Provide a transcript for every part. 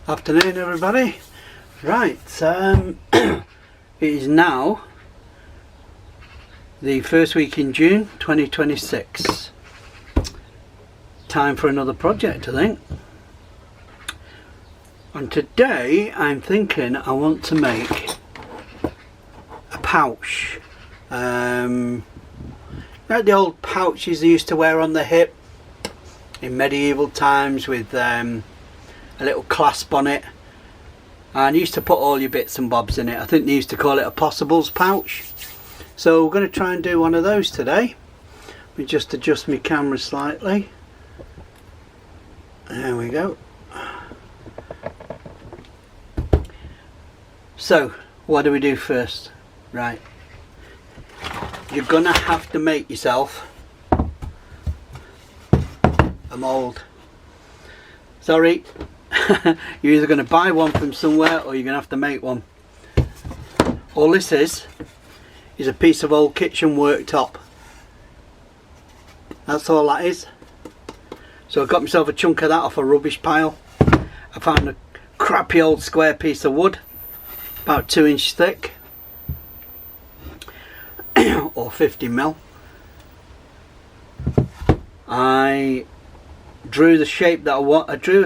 Afternoon everybody. Right, it is now the first week in June 2026. Time for another project, I think. And today I'm thinking I want to make a pouch. Like the old pouches they used to wear on the hip in medieval times with a little clasp on it, and you used to put all your bits and bobs in it. I think they used to call it a possibles pouch. So we're going to try and do one of those today. Let me just adjust my camera slightly. There we go. So what do we do first? Right, you're gonna have to make yourself a mould. Sorry, you're either going to buy one from somewhere or you're going to have to make one. All this is a piece of old kitchen worktop. That's all that is. So I got myself a chunk of that off a rubbish pile. I found a crappy old square piece of wood about 2 inches thick or 50 mm. I drew the shape that I want. I drew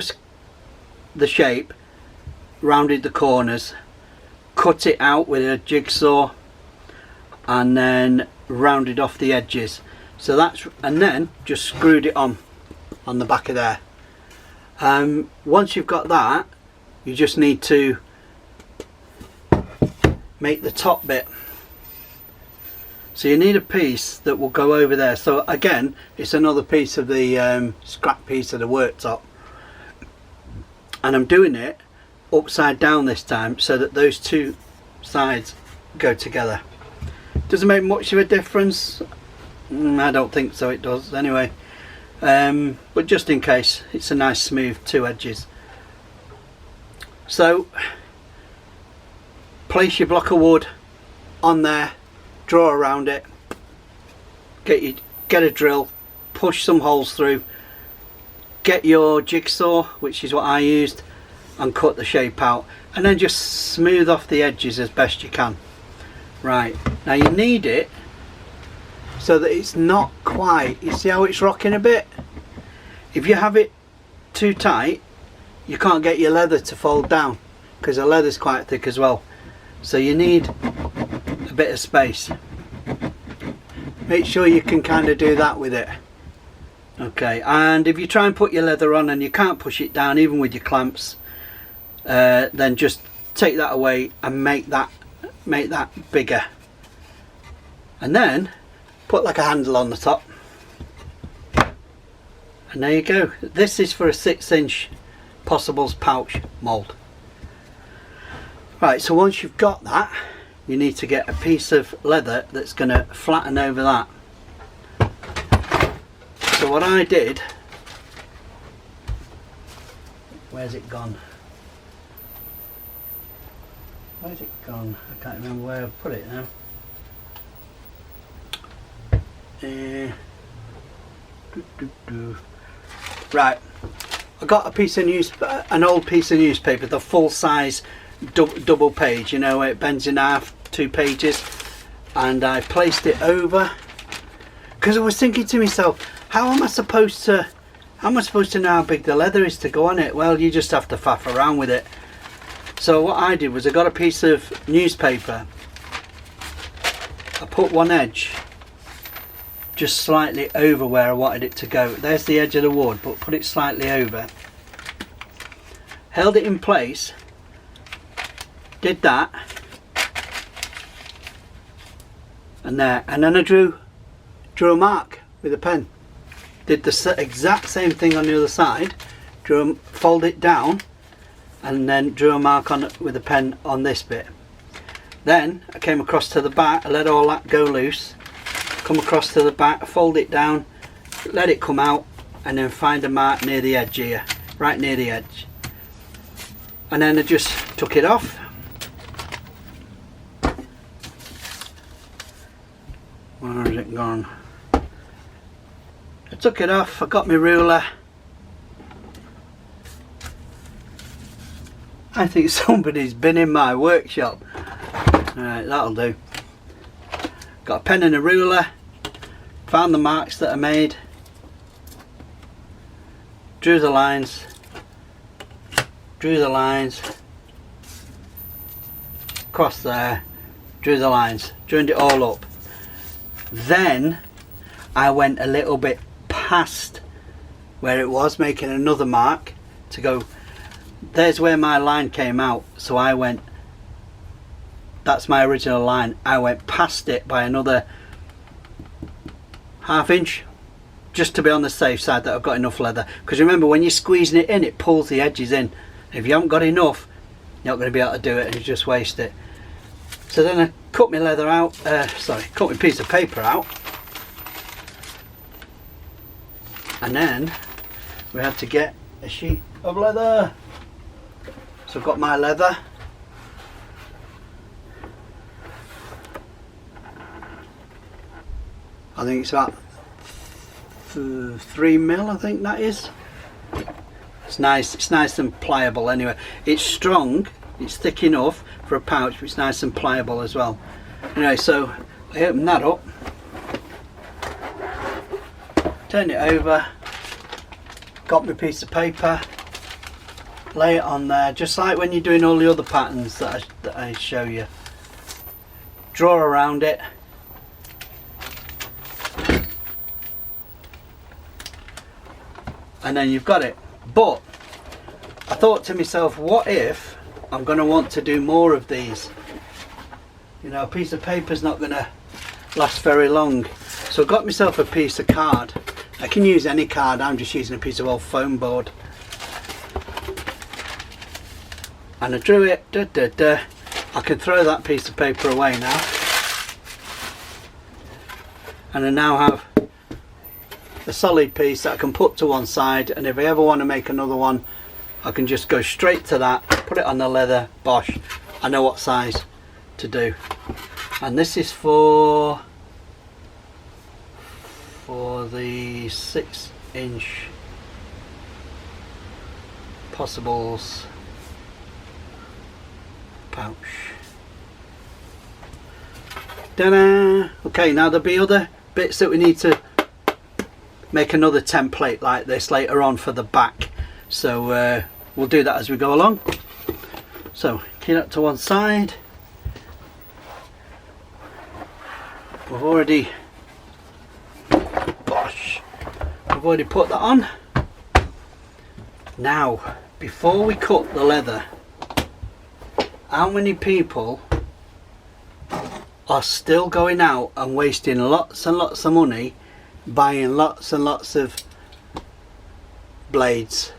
the shape, rounded the corners, cut it out with a jigsaw, and then rounded off the edges. So that's, and then just screwed it on the back of there. Once you've got that, you just need to make the top bit. So you need a piece that will go over there. So again, it's another piece of the scrap piece of the worktop, and I'm doing it upside down this time so that those two sides go together. Doesn't make much of a difference. I don't think so, it does anyway, but just in case, it's a nice smooth two edges. So place your block of wood on there, draw around it, get a drill, push some holes through, get your jigsaw, which is what I used, and cut the shape out, and then just smooth off the edges as best you can. Right, now you need it so that it's not quite, you see how it's rocking a bit? If you have it too tight, you can't get your leather to fold down, because the leather's quite thick as well. So you need a bit of space. Make sure you can kind of do that with it. Okay, and if you try and put your leather on and you can't push it down even with your clamps, then just take that away and make that bigger, and then put like a handle on the top, and there you go. This is for a 6-inch possibles pouch mould. Right, so once you've got that, you need to get a piece of leather that's going to flatten over that. So what I did, where's it gone? Where's it gone? I can't remember where I put it now. Right, I got a piece of an old piece of newspaper, the full size double page, you know, it bends in half, 2 pages, and I placed it over, because I was thinking to myself, how am I supposed to know how big the leather is to go on it? Well, you just have to faff around with it. So what I did was I got a piece of newspaper, I put one edge just slightly over where I wanted it to go. There's the edge of the wood, but put it slightly over, held it in place, did that, and there, and then I drew a mark with a pen. Did the exact same thing on the other side, fold it down, and then drew a mark on it with a pen on this bit. Then I came across to the back, I let all that go loose, come across to the back, fold it down, let it come out, and then find a mark near the edge here, right near the edge, and then I just took it off. Where has it gone? I took it off, I got my ruler, I think somebody's been in my workshop. Alright, that'll do. Got a pen and a ruler. Found the marks that I made. Drew the lines. Drew the lines. Across there. Drew the lines. Joined it all up. Then I went a little bit past where it was, making another mark to go. There's where my line came out, so I went, that's my original line, I went past it by another ½ inch just to be on the safe side that I've got enough leather, because remember when you're squeezing it in, it pulls the edges in. If you haven't got enough, you're not going to be able to do it and you just waste it. So then I cut my leather out, cut my piece of paper out, and then we had to get a sheet of leather. So I've got my leather. I think it's about 3mm, I think that is. It's nice and pliable anyway. It's strong, it's thick enough for a pouch, but it's nice and pliable as well. Anyway, so I open that up, turn it over, got my piece of paper, lay it on there, just like when you're doing all the other patterns that I show you. Draw around it. And then you've got it. But I thought to myself, what if I'm going to want to do more of these? You know, a piece of paper's not going to last very long. So I got myself a piece of card. I can use any card, I'm just using a piece of old foam board. And I drew it, I can throw that piece of paper away now. And I now have a solid piece that I can put to one side, and if I ever want to make another one, I can just go straight to that, put it on the leather, bosh, I know what size to do. And this is for the 6-inch Possibles pouch. Ta-da! Okay, now there'll be other bits that we need to make another template like this later on for the back, so we'll do that as we go along. So keep that to one side. We've already put that on. Now before we cut the leather, how many people are still going out and wasting lots and lots of money buying lots and lots of blades,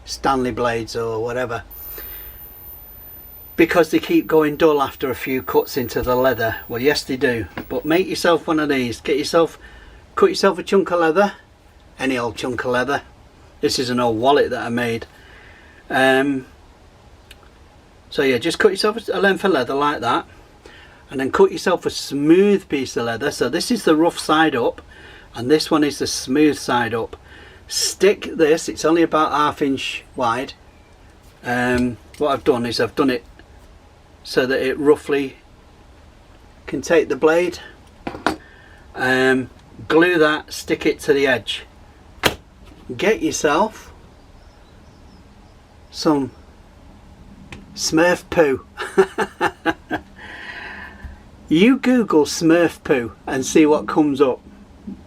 Stanley blades or whatever, because they keep going dull after a few cuts into the leather? Well, yes they do, but make yourself one of these. Cut yourself a chunk of leather, any old chunk of leather. This is an old wallet that I made. So yeah, just cut yourself a length of leather like that, and then cut yourself a smooth piece of leather. So this is the rough side up and this one is the smooth side up. Stick this, it's only about ½ inch wide. What I've done is I've done it so that it roughly can take the blade, glue that, stick it to the edge. Get yourself some Smurf poo. You Google Smurf poo and see what comes up,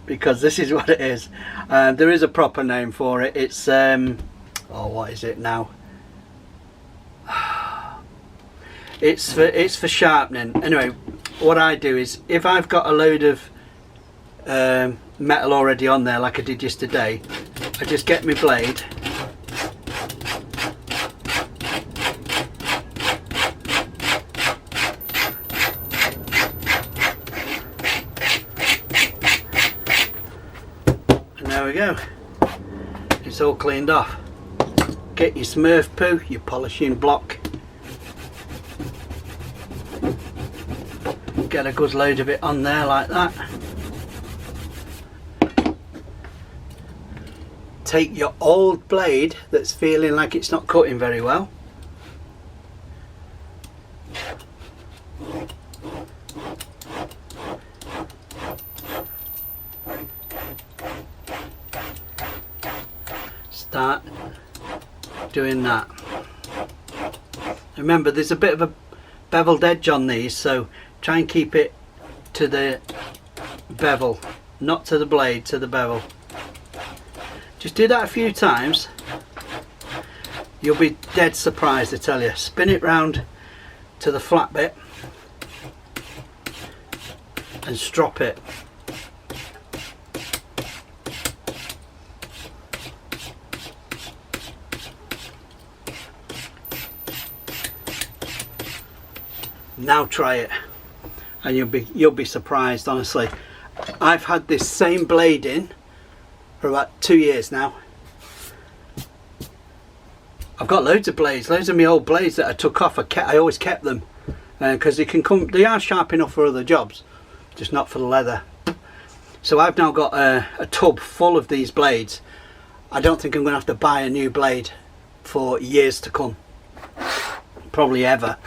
because this is what it is. There is a proper name for it. It's oh, what is it now? It's for sharpening. Anyway, what I do is, if I've got a load of metal already on there like I did yesterday, I just get my blade, and there we go, it's all cleaned off. Get your Smurf poo, your polishing block, get a good load of it on there like that. Take your old blade that's feeling like it's not cutting very well, start doing that. Remember, there's a bit of a beveled edge on these, so try and keep it to the bevel, not to the blade, to the bevel. Just do that a few times. You'll be dead surprised, I tell you. Spin it round to the flat bit and strop it. Now try it and you'll be surprised, honestly. I've had this same blade in for about 2 years now. I've got loads of blades, loads of my old blades that I took off. I always kept them because they are sharp enough for other jobs, just not for the leather. So I've now got a tub full of these blades. I don't think I'm going to have to buy a new blade for years to come, probably ever.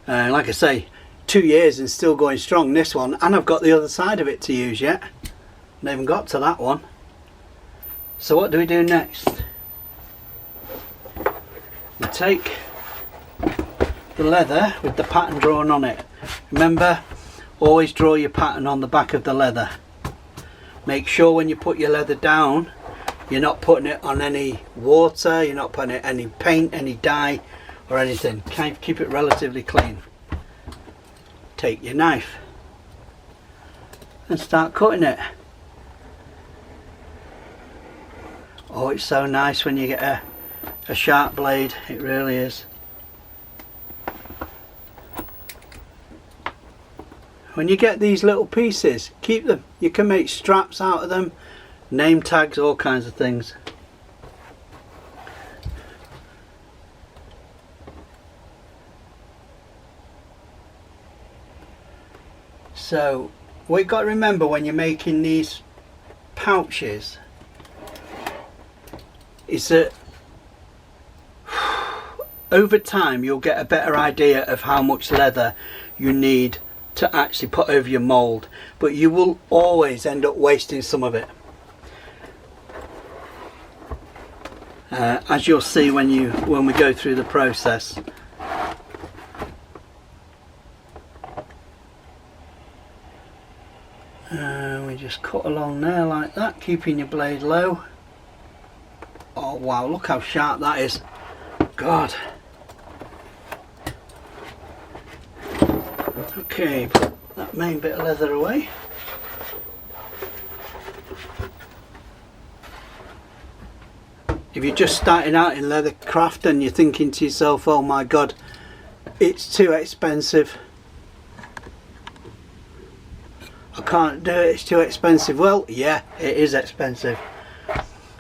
Like I say, 2 years and still going strong, this one, and I've got the other side of it to use yet. I haven't got to that one. So what do we do next? We take the leather with the pattern drawn on it. Remember, always draw your pattern on the back of the leather. Make sure when you put your leather down, you're not putting it on any water, you're not putting it any paint, any dye or anything. Keep it relatively clean. Take your knife and start cutting it. Oh, it's so nice when you get a sharp blade, it really is. When you get these little pieces, keep them. You can make straps out of them, name tags, all kinds of things. So what you've got to remember when you're making these pouches is that over time you'll get a better idea of how much leather you need to actually put over your mould, but you will always end up wasting some of it, as you'll see when we go through the process. We just cut along there like that, keeping your blade low. Oh wow, look how sharp that is. God. Okay, put that main bit of leather away. If you're just starting out in leather craft and you're thinking to yourself, oh my god, it's too expensive, I can't do it, it's too expensive. Well, yeah, it is expensive.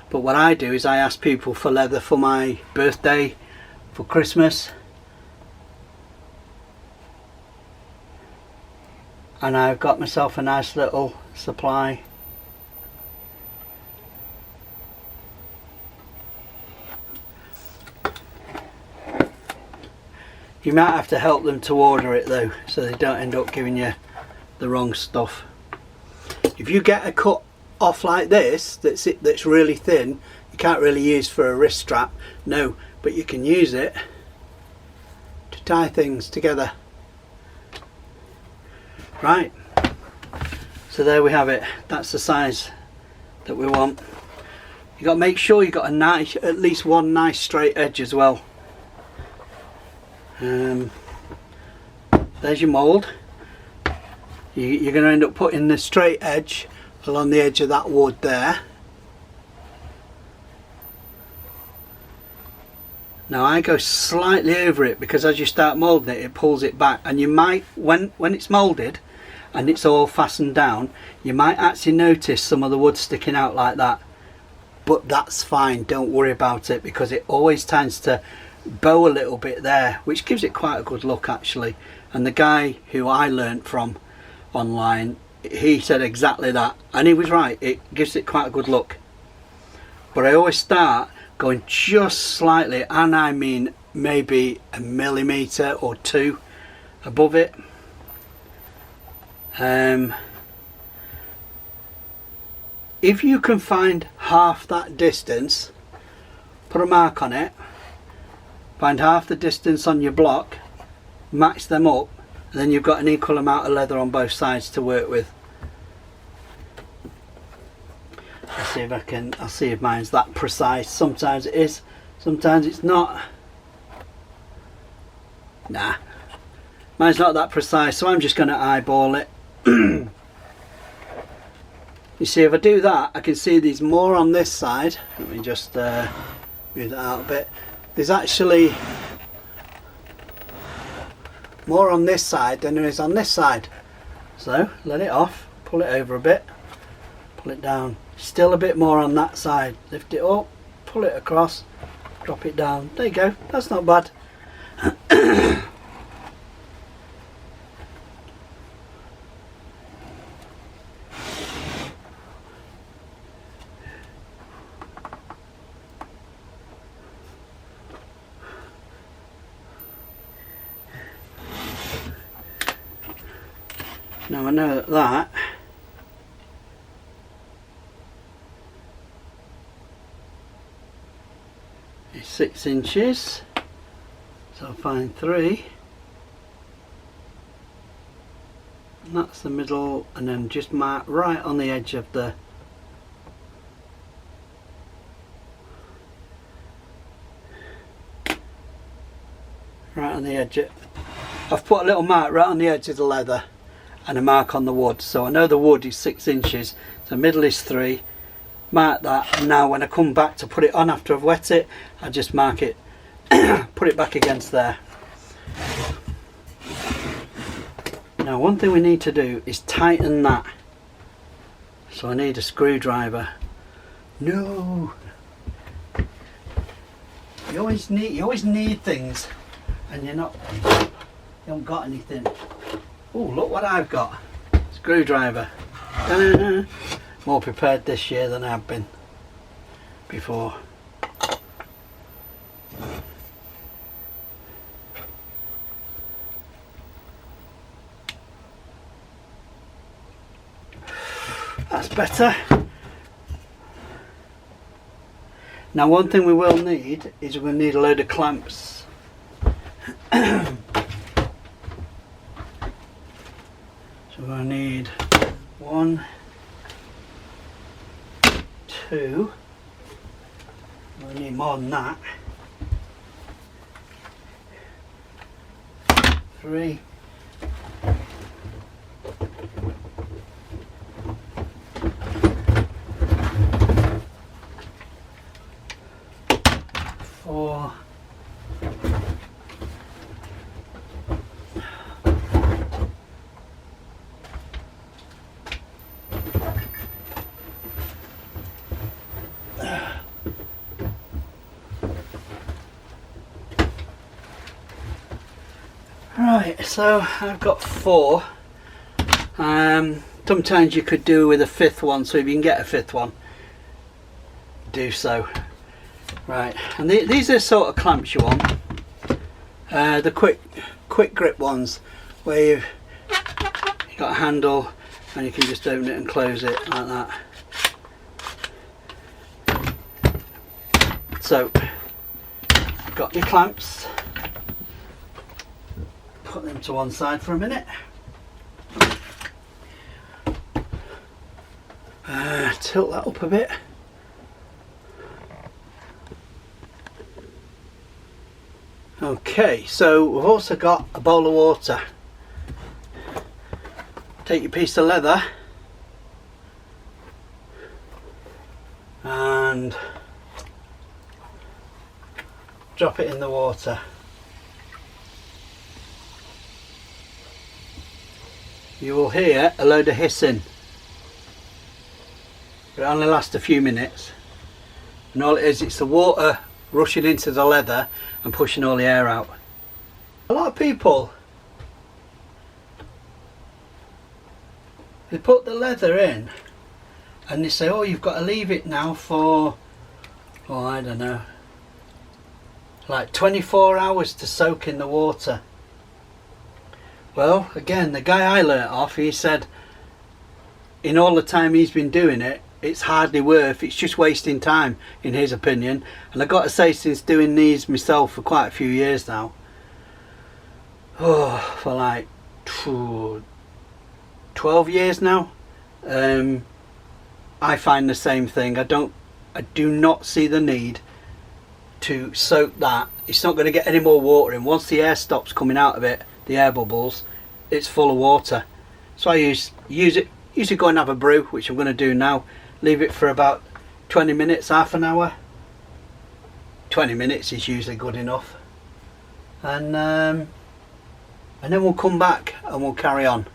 But what I do is I ask people for leather for my birthday, for Christmas, and I've got myself a nice little supply. You might have to help them to order it though, so they don't end up giving you the wrong stuff. If you get a cut off like this that's really thin, you can't really use for a wrist strap, no, but you can use it to tie things together. Right, so there we have it. That's the size that we want. You got to make sure you got a nice, at least one nice straight edge as well. There's your mould. You're going to end up putting the straight edge along the edge of that wood there. Now I go slightly over it because as you start moulding it, it pulls it back, and you might, when it's moulded and it's all fastened down, you might actually notice some of the wood sticking out like that, but that's fine, don't worry about it, because it always tends to bow a little bit there, which gives it quite a good look actually. And the guy who I learnt from online, he said exactly that, and he was right, it gives it quite a good look. But I always start going just slightly, and I mean maybe a millimetre or two above it. If you can find half that distance, put a mark on it, find half the distance on your block, match them up, and then you've got an equal amount of leather on both sides to work with. I'll see if mine's that precise. Sometimes it is, sometimes it's not. Nah, mine's not that precise, so I'm just going to eyeball it. You see, if I do that, I can see there's more on this side. Let me just move that out a bit. There's actually more on this side than there is on this side. So let it off, pull it over a bit, pull it down. Still a bit more on that side. Lift it up, pull it across, drop it down. There you go, that's not bad. Now I know that is 6 inches, so I'll find 3, and that's the middle, and then just mark right on the edge of the I've put a little mark right on the edge of the leather and a mark on the wood, so I know the wood is 6 inches, so middle is 3. Mark that, and now when I come back to put it on after I've wet it, I just mark it, put it back against there. Now one thing we need to do is tighten that, so I need a screwdriver. No, you always need things, and you haven't got anything. Oh, look what I've got. Screwdriver. Ta-da. More prepared this year than I have been before. That's better. Now one thing we will need is we'll need a load of clamps. So we'll need 1, 2, we'll need more than that, 3, 4, 5. So I've got 4. Sometimes you could do with a 5th one, so if you can get a 5th one, do so. Right, and these are sort of clamps you want. The quick grip ones, where you've got a handle and you can just open it and close it like that. So, got your clamps. Put them to one side for a minute. Tilt that up a bit. Okay, so we've also got a bowl of water. Take your piece of leather and drop it in the water. You will hear a load of hissing, but it only lasts a few minutes, and all it is, it's the water rushing into the leather and pushing all the air out. A lot of people, they put the leather in and they say, oh, you've got to leave it now for, oh, I don't know, like 24 hours to soak in the water. Well, again, the guy I learnt off, he said in all the time he's been doing it, it's hardly worth, it's just wasting time in his opinion. And I got to say, since doing these myself for quite a few years now, for like 12 years now, I find the same thing. I do not see the need to soak that. It's not going to get any more water in. Once the air stops coming out of it, the air bubbles, it's full of water. So I use it, usually go and have a brew, which I'm going to do now. Leave it for about 20 minutes, half an hour. 20 minutes is usually good enough. And then we'll come back and we'll carry on.